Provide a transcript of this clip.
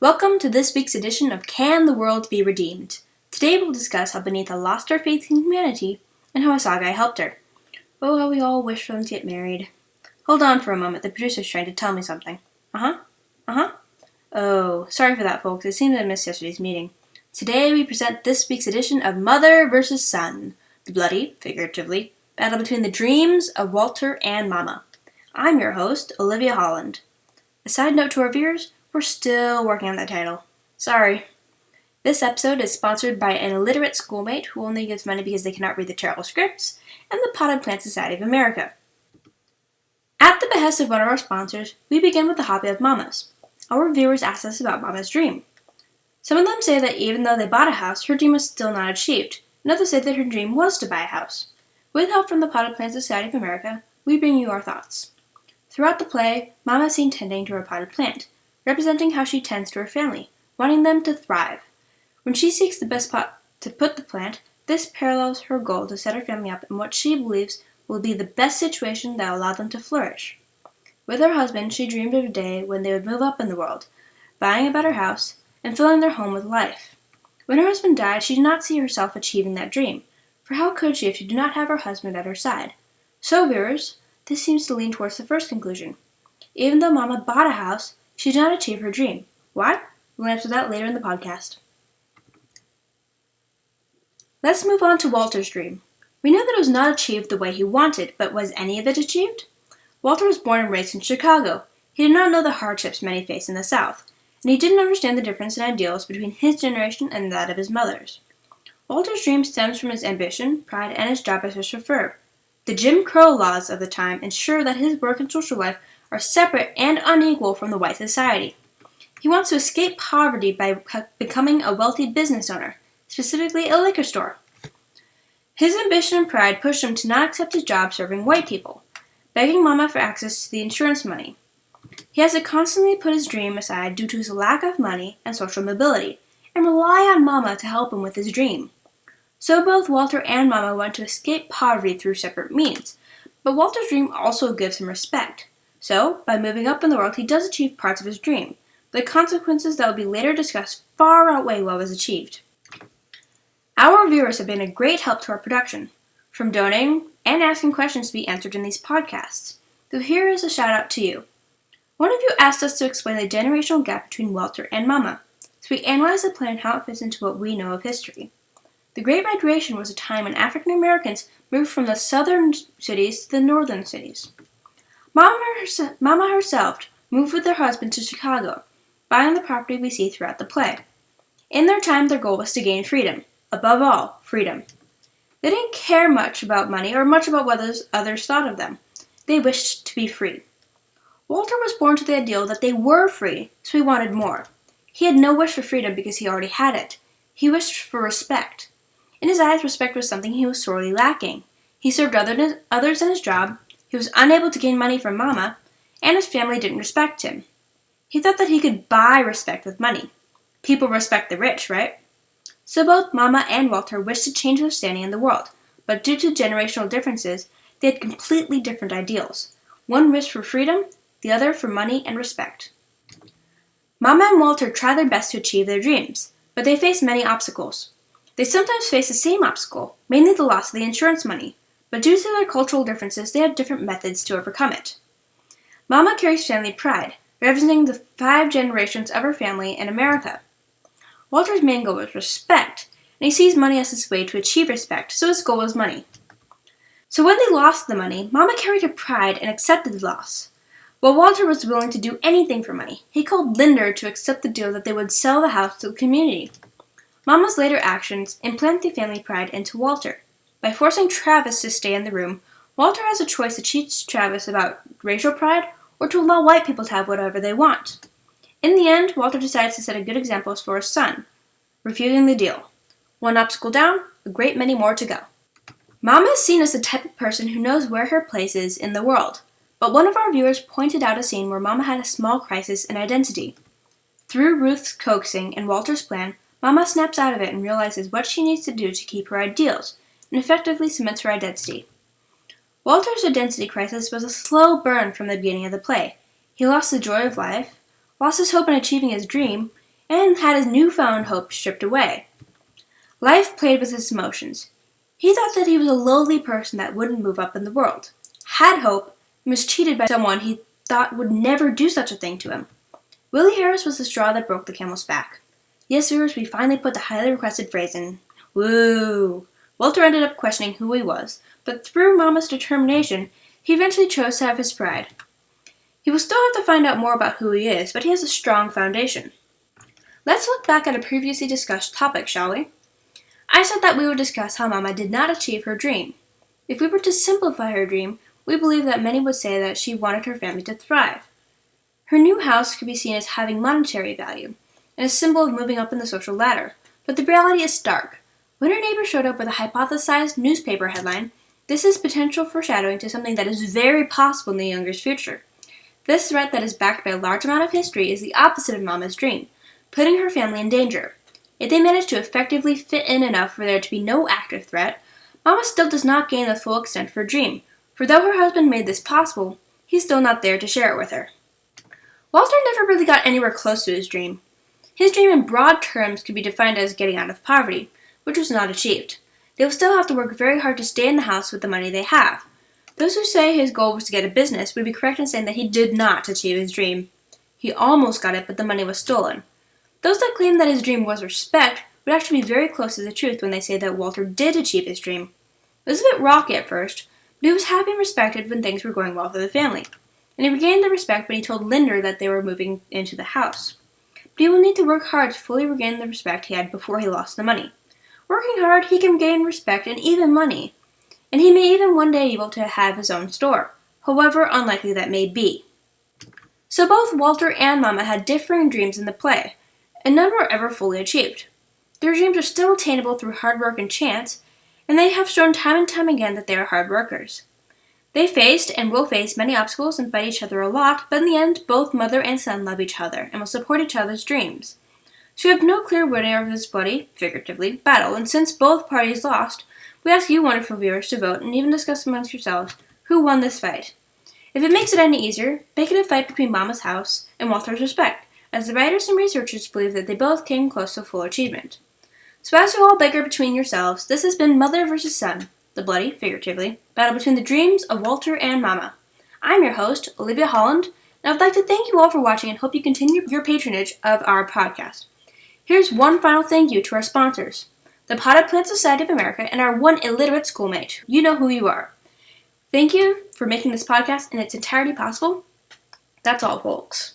Welcome to this week's edition of Can the World Be Redeemed? Today we'll discuss how Benita lost her faith in humanity and how a saga helped her. Oh, how we all wish for them to get married. Hold on for a moment, the producer's trying to tell me something. Oh, sorry for that, folks. It seems I missed yesterday's meeting. Today we present this week's edition of Mother vs. Son, the bloody, figuratively, battle between the dreams of Walter and Mama. I'm your host, Olivia Holland. A side note to our viewers, we're still working on that title. Sorry. This episode is sponsored by an illiterate schoolmate who only gives money because they cannot read the terrible scripts, and the Potted Plant Society of America. At the behest of one of our sponsors, we begin with the hobby of mamas. Our viewers asked us about Mama's dream. Some of them say that even though they bought a house, her dream was still not achieved, and others say that her dream was to buy a house. With help from the Potted Plant Society of America, we bring you our thoughts. Throughout the play, Mama is seen tending to her potted plant, representing how she tends to her family, wanting them to thrive. When she seeks the best spot to put the plant, this parallels her goal to set her family up in what she believes will be the best situation that will allow them to flourish. With her husband, she dreamed of a day when they would move up in the world, buying a better house, and filling their home with life. When her husband died, she did not see herself achieving that dream, for how could she if she did not have her husband at her side? So, viewers, this seems to lean towards the first conclusion. Even though Mama bought a house, she did not achieve her dream. Why? We'll answer that later in the podcast. Let's move on to Walter's dream. We know that it was not achieved the way he wanted, but was any of it achieved? Walter was born and raised in Chicago. He did not know the hardships many face in the South, and he didn't understand the difference in ideals between his generation and that of his mother's. Walter's dream stems from his ambition, pride, and his job as a chauffeur. The Jim Crow laws of the time ensure that his work and social life are separate and unequal from the white society. He wants to escape poverty by becoming a wealthy business owner, specifically a liquor store. His ambition and pride pushed him to not accept a job serving white people, begging Mama for access to the insurance money. He has to constantly put his dream aside due to his lack of money and social mobility, and rely on Mama to help him with his dream. So both Walter and Mama want to escape poverty through separate means, but Walter's dream also gives him respect. So, by moving up in the world, he does achieve parts of his dream. The consequences that will be later discussed far outweigh what was achieved. Our viewers have been a great help to our production, from donating and asking questions to be answered in these podcasts. So here is a shout out to you. One of you asked us to explain the generational gap between Walter and Mama, so we analyzed the play and how it fits into what we know of history. The Great Migration was a time when African Americans moved from the southern cities to the northern cities. Mama herself moved with her husband to Chicago, buying the property we see throughout the play. In their time, their goal was to gain freedom. Above all, freedom. They didn't care much about money or much about what others thought of them. They wished to be free. Walter was born to the ideal that they were free, so he wanted more. He had no wish for freedom because he already had it. He wished for respect. In his eyes, respect was something he was sorely lacking. He served others in his job, he was unable to gain money from Mama, and his family didn't respect him. He thought that he could buy respect with money. People respect the rich, right? So both Mama and Walter wished to change their standing in the world, but due to generational differences, they had completely different ideals. One wished for freedom, the other for money and respect. Mama and Walter tried their best to achieve their dreams, but they faced many obstacles. They sometimes faced the same obstacle, mainly the loss of the insurance money, but due to their cultural differences, they had different methods to overcome it. Mama carries family pride, representing the 5 generations of her family in America. Walter's main goal was respect, and he sees money as his way to achieve respect, so his goal was money. So when they lost the money, Mama carried her pride and accepted the loss. While Walter was willing to do anything for money, he called Linder to accept the deal that they would sell the house to the community. Mama's later actions implant the family pride into Walter. By forcing Travis to stay in the room, Walter has a choice to teach Travis about racial pride or to allow white people to have whatever they want. In the end, Walter decides to set a good example for his son, refusing the deal. One obstacle down, a great many more to go. Mama is seen as the type of person who knows where her place is in the world, but one of our viewers pointed out a scene where Mama had a small crisis in identity. Through Ruth's coaxing and Walter's plan, Mama snaps out of it and realizes what she needs to do to keep her ideals, and effectively cements her identity. Walter's identity crisis was a slow burn from the beginning of the play. He lost the joy of life, lost his hope in achieving his dream, and had his newfound hope stripped away. Life played with his emotions. He thought that he was a lowly person that wouldn't move up in the world, had hope, and was cheated by someone he thought would never do such a thing to him. Willie Harris was the straw that broke the camel's back. Yes, viewers, we finally put the highly requested phrase in. Woo! Walter ended up questioning who he was, but through Mama's determination, he eventually chose to have his pride. He will still have to find out more about who he is, but he has a strong foundation. Let's look back at a previously discussed topic, shall we? I said that we would discuss how Mama did not achieve her dream. If we were to simplify her dream, we believe that many would say that she wanted her family to thrive. Her new house could be seen as having monetary value, and a symbol of moving up in the social ladder, but the reality is stark. When her neighbor showed up with a hypothesized newspaper headline, this is potential foreshadowing to something that is very possible in the younger's future. This threat that is backed by a large amount of history is the opposite of Mama's dream, putting her family in danger. If they manage to effectively fit in enough for there to be no active threat, Mama still does not gain the full extent of her dream, for though her husband made this possible, he's still not there to share it with her. Walter never really got anywhere close to his dream. His dream in broad terms could be defined as getting out of poverty, which was not achieved. They will still have to work very hard to stay in the house with the money they have. Those who say his goal was to get a business would be correct in saying that he did not achieve his dream. He almost got it, but the money was stolen. Those that claim that his dream was respect would actually be very close to the truth when they say that Walter did achieve his dream. It was a bit rocky at first, but he was happy and respected when things were going well for the family. And he regained the respect when he told Linder that they were moving into the house. But he will need to work hard to fully regain the respect he had before he lost the money. Working hard, he can gain respect and even money. And he may even one day be able to have his own store, however unlikely that may be. So both Walter and Mama had differing dreams in the play, and none were ever fully achieved. Their dreams are still attainable through hard work and chance, and they have shown time and time again that they are hard workers. They faced and will face many obstacles and fight each other a lot, but in the end, both mother and son love each other and will support each other's dreams. So we have no clear winner of this bloody, figuratively, battle, and since both parties lost, we ask you wonderful viewers to vote and even discuss amongst yourselves who won this fight. If it makes it any easier, make it a fight between Mama's house and Walter's respect, as the writers and researchers believe that they both came close to full achievement. So as you all bicker between yourselves, this has been Mother versus Son, the bloody, figuratively, battle between the dreams of Walter and Mama. I'm your host, Olivia Holland, and I would like to thank you all for watching and hope you continue your patronage of our podcast. Here's one final thank you to our sponsors, the Potted Plant Society of America and our one illiterate schoolmate. You know who you are. Thank you for making this podcast in its entirety possible. That's all, folks.